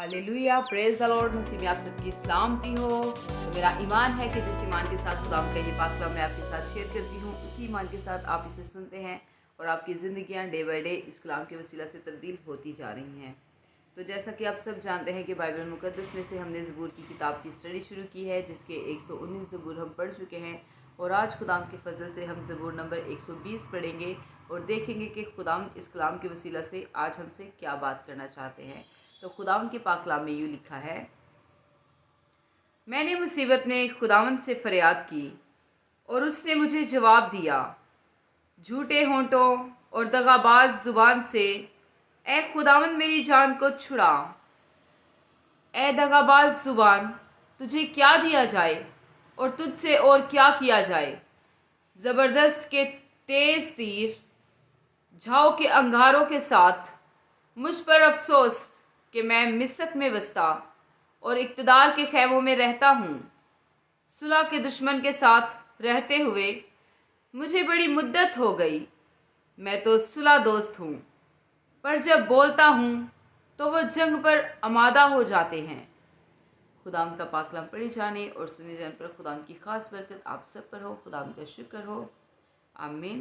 Hallelujah, praise the Lord. मसीह में आप सबकी सलामती हो। तो मेरा ईमान है कि जिस ईमान के साथ खुदा का ये पाक कलाम मैं आपके साथ शेयर करती हूँ, उसी ईमान के साथ आप इसे सुनते हैं और आपकी ज़िंदगियाँ डे बाय डे इस कलाम के वसीला से तब्दील होती जा रही हैं। तो जैसा कि आप सब जानते हैं कि बाइबल मुक़द्दस में से हमने ज़बूर की किताब की स्टडी शुरू की है, जिसके 119 ज़बूर हम पढ़ चुके हैं और आज खुदाम के फ़ज़ल से हम ज़बूर नंबर 120 पढ़ेंगे और देखेंगे कि खुदाम इस कलाम के वसीला से आज हमसे क्या बात करना चाहते हैं। तो खुदावंद के पाक कलाम में यूँ लिखा है, मैंने मुसीबत में खुदावंद से फरियाद की और उसने मुझे जवाब दिया। झूठे होंठों और दगाबाज ज़ुबान से ए खुदावंद मेरी जान को छुड़ा। ए दगाबाज ज़ुबान, तुझे क्या दिया जाए और तुझसे और क्या किया जाए। ज़बरदस्त के तेज़ तीर, झाओ के अंगारों के साथ मुझ पर अफसोस कि मैं मिस्र में बसता और इक़्तिदार के ख़ैमों में रहता हूँ। सुलह के दुश्मन के साथ रहते हुए मुझे बड़ी मुद्दत हो गई। मैं तो सुलह दोस्त हूँ, पर जब बोलता हूँ तो वो जंग पर आमादा हो जाते हैं। खुदाम का पाक कलाम पढ़े जाने और सुने जाने पर खुदाम की ख़ास बरकत आप सब पर हो। खुदाम का शुक्र हो। आमीन।